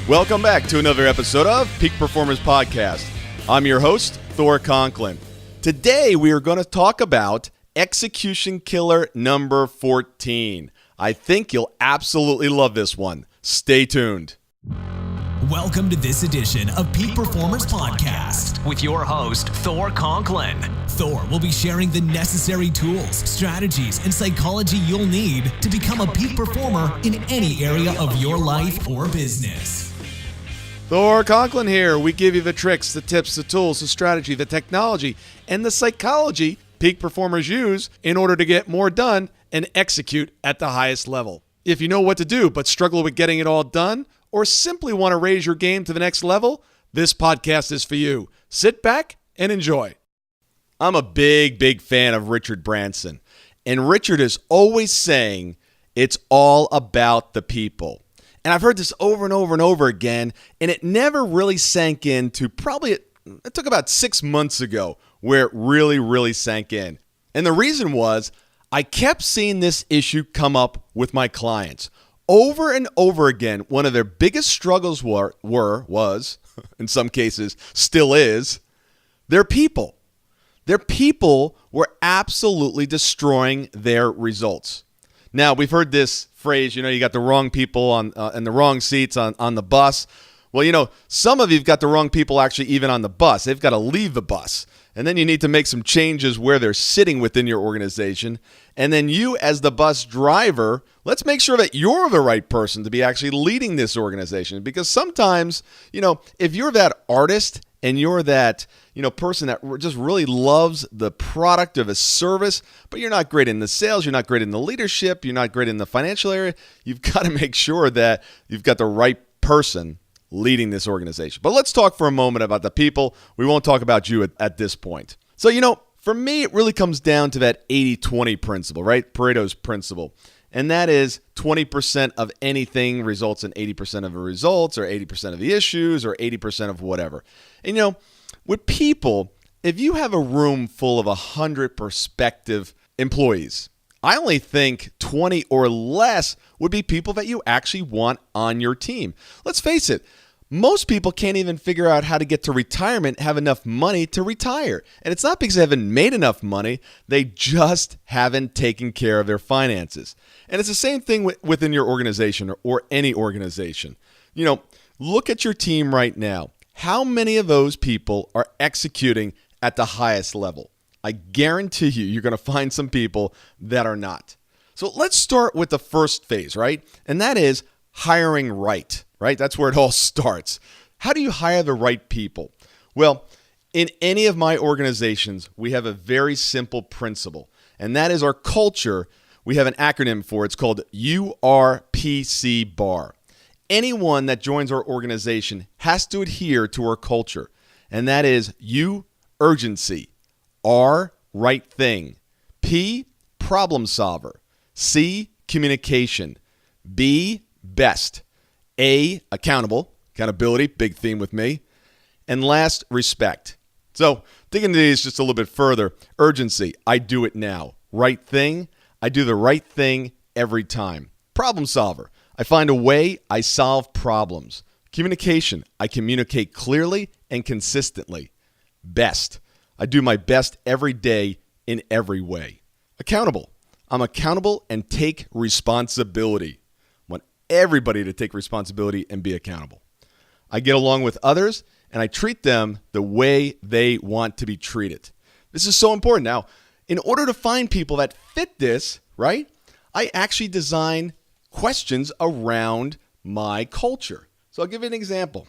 Welcome back to another episode of Peak Performance Podcast. I'm your host, Thor Conklin. Today we are going to talk about execution killer number 14. I think you'll absolutely love this one. Stay tuned. Welcome to this edition of Peak Performance Podcast with your host, Thor Conklin. Thor will be sharing the necessary tools, strategies, and psychology you'll need to become a peak performer in any area of your life or business. Thor Conklin here. We give you the tricks, the tips, the tools, the strategy, the technology, and the psychology peak performers use in order to get more done and execute at the highest level. If you know what to do but struggle with getting it all done, or simply want to raise your game to the next level, this podcast is for you. Sit back and enjoy. I'm a big fan of Richard Branson, and Richard is always saying it's all about the people. And I've heard this over and over again, and it never really sank in to it took about 6 months ago where it really sank in. And the reason was I kept seeing this issue come up with my clients. Over and over again, one of their biggest struggles was, in some cases, still is, their people. Their people were absolutely destroying their results. Now, we've heard this phrase, you got the wrong people on in the wrong seats on the bus. Well, some of you've got the wrong people actually even on the bus. They've got to leave the bus. And then you need to make some changes where they're sitting within your organization. And then you, as the bus driver, let's make sure that you're the right person to be actually leading this organization. Because sometimes, if you're that artist and you're that, person that just really loves the product of a service, but you're not great in the sales, you're not great in the leadership, you're not great in the financial area, you've got to make sure that you've got the right person leading this organization. But let's talk for a moment about the people. We won't talk about you at this point. So, for me, it really comes down to that 80-20 principle, right? Paretos Principle. And that is 20% of anything results in 80% of the results, or 80% of the issues, or 80% of whatever. And, with people, if you have a room full of 100 prospective employees, I only think 20 or less would be people that you actually want on your team. Let's face it, most people can't even figure out how to get to retirement, have enough money to retire. And it's not because they haven't made enough money, they just haven't taken care of their finances. And it's the same thing within your organization or any organization. Look at your team right now. How many of those people are executing at the highest level? I guarantee you're going to find some people that are not. So let's start with the first phase, right? And that is hiring right? That's where it all starts. How do you hire the right people? Well, in any of my organizations, we have a very simple principle, and that is our culture. We have an acronym for it. It's called URPC bar. Anyone that joins our organization has to adhere to our culture, and that is U, urgency, R, right thing, P, problem solver, C, communication, B, best, A, accountability, big theme with me, and last, respect. So digging into these just a little bit further, urgency, I do it now. Right thing, I do the right thing every time. Problem solver, I find a way, I solve problems. Communication, I communicate clearly and consistently. Best, I do my best every day in every way. Accountable, I'm accountable and take responsibility. I want everybody to take responsibility and be accountable. I get along with others and I treat them the way they want to be treated. This is so important. Now, in order to find people that fit this, right, I actually design questions around my culture. So I'll give you an example.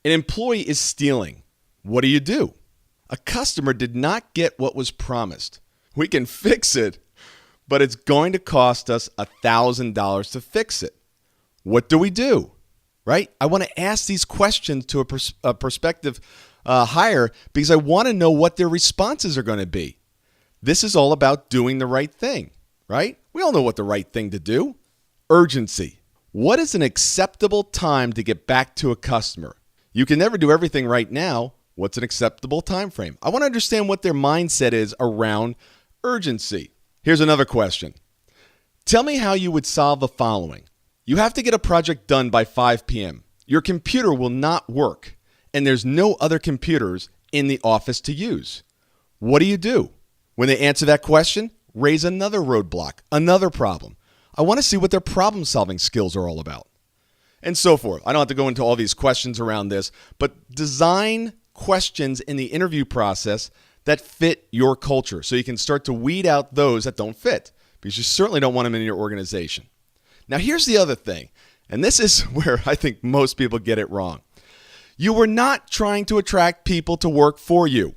An employee is stealing. What do? A customer did not get what was promised. We can fix it, but it's going to cost us $1,000 to fix it. What do? Right? I want to ask these questions to a prospective hire because I want to know what their responses are going to be. This is all about doing the right thing, right? We all know what the right thing to do. Urgency. What is an acceptable time to get back to a customer? You can never do everything right now. What's an acceptable time frame? I want to understand what their mindset is around urgency. Here's another question. Tell me how you would solve the following. You have to get a project done by 5 p.m. Your computer will not work, and there's no other computers in the office to use. What do? When they answer that question, raise another roadblock, another problem. I want to see what their problem-solving skills are all about. And so forth. I don't have to go into all these questions around this, but design questions in the interview process that fit your culture so you can start to weed out those that don't fit, because you certainly don't want them in your organization. Now, here's the other thing, and this is where I think most people get it wrong. You are not trying to attract people to work for you.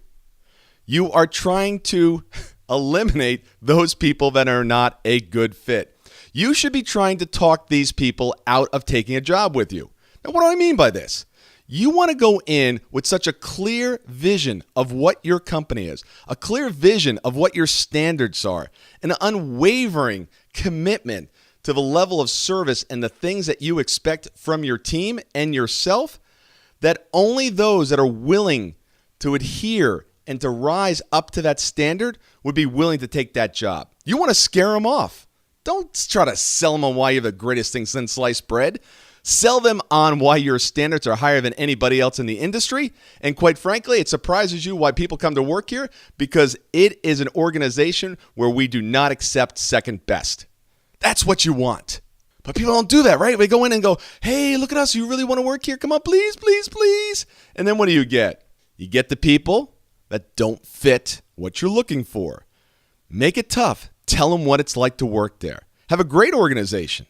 You are trying to eliminate those people that are not a good fit. You should be trying to talk these people out of taking a job with you. Now, what do I mean by this? You want to go in with such a clear vision of what your company is, a clear vision of what your standards are, an unwavering commitment to the level of service and the things that you expect from your team and yourself, that only those that are willing to adhere and to rise up to that standard would be willing to take that job. You want to scare them off. Don't try to sell them on why you're the greatest thing since sliced bread. Sell them on why your standards are higher than anybody else in the industry. And quite frankly, it surprises you why people come to work here, because it is an organization where we do not accept second best. That's what you want. But people don't do that, right? They go in and go, hey, look at us. You really want to work here? Come on, please, please, please. And then what do you get? You get the people that don't fit what you're looking for. Make it tough. Tell them what it's like to work there. Have a great organization,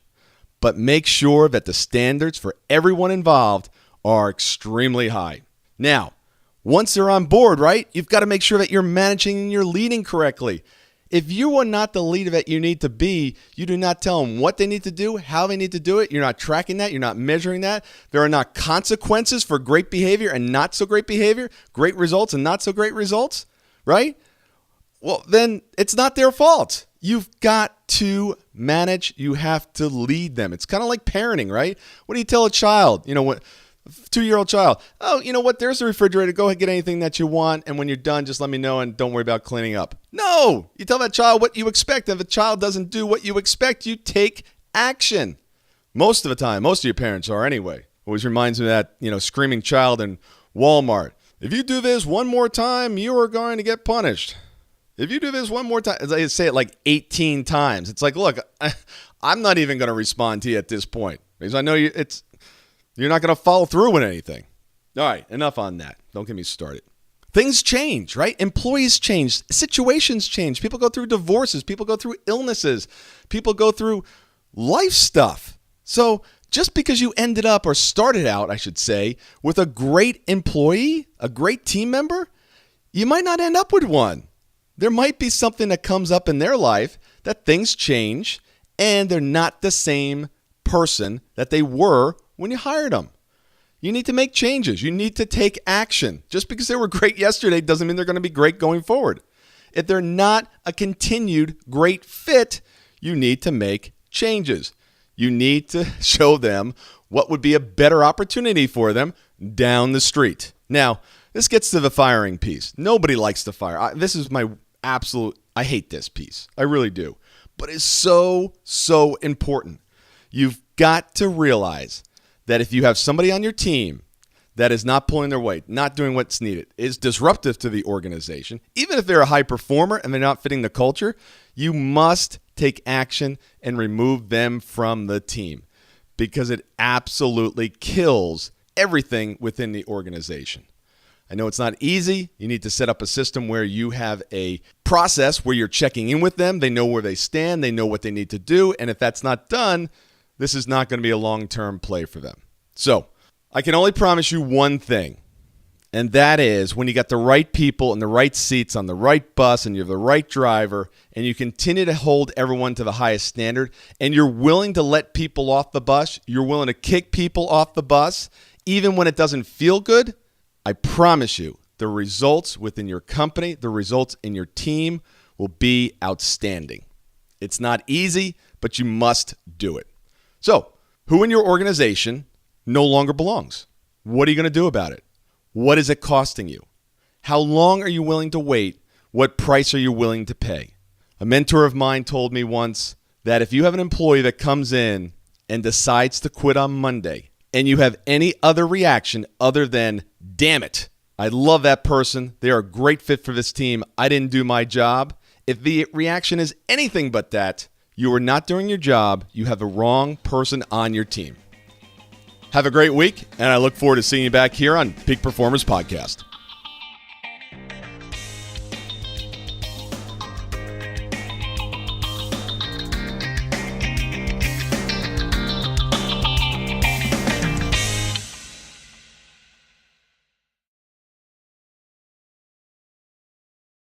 but make sure that the standards for everyone involved are extremely high. Now, once they're on board, right, you've got to make sure that you're managing and you're leading correctly. If you are not the leader that you need to be, you do not tell them what they need to do, how they need to do it. You're not tracking that. You're not measuring that. There are not consequences for great behavior and not so great behavior, great results and not so great results, right? Well, then it's not their fault. You've got to manage. You have to lead them. It's kind of like parenting, right? What do you tell a child? What 2-year-old child? Oh, you know what? There's the refrigerator. Go ahead, get anything that you want. And when you're done, just let me know and don't worry about cleaning up. No, you tell that child what you expect. If a child doesn't do what you expect, you take action. Most of the time, most of your parents are anyway. Always reminds me of that, screaming child in Walmart. If you do this one more time, you are going to get punished. If you do this one more time, they say it like 18 times. It's like, look, I'm not even going to respond to you at this point because I know you're not going to follow through with anything. All right, enough on that. Don't get me started. Things change, right? Employees change. Situations change. People go through divorces. People go through illnesses. People go through life stuff. So just because you ended up, or started out, I should say, with a great employee, a great team member, you might not end up with one. There might be something that comes up in their life that things change and they're not the same person that they were when you hired them. You need to make changes. You need to take action. Just because they were great yesterday doesn't mean they're going to be great going forward. If they're not a continued great fit, you need to make changes. You need to show them what would be a better opportunity for them down the street. Now, this gets to the firing piece. Nobody likes to fire. This is my I hate this piece. I really do. But it's so, so important. You've got to realize that if you have somebody on your team that is not pulling their weight, not doing what's needed, is disruptive to the organization, even if they're a high performer and they're not fitting the culture, you must take action and remove them from the team because it absolutely kills everything within the organization. I know it's not easy. You need to set up a system where you have a process where you're checking in with them. They know where they stand. They know what they need to do. And if that's not done, this is not going to be a long-term play for them. So I can only promise you one thing, and that is when you got the right people in the right seats on the right bus and you have the right driver and you continue to hold everyone to the highest standard and you're willing to let people off the bus, you're willing to kick people off the bus, even when it doesn't feel good, I promise you, the results within your company, the results in your team will be outstanding. It's not easy, but you must do it. So, who in your organization no longer belongs? What are you going to do about it? What is it costing you? How long are you willing to wait? What price are you willing to pay? A mentor of mine told me once that if you have an employee that comes in and decides to quit on Monday, and you have any other reaction other than, damn it, I love that person, they're a great fit for this team, I didn't do my job, if the reaction is anything but that, you are not doing your job, you have the wrong person on your team. Have a great week, and I look forward to seeing you back here on Peak Performers Podcast.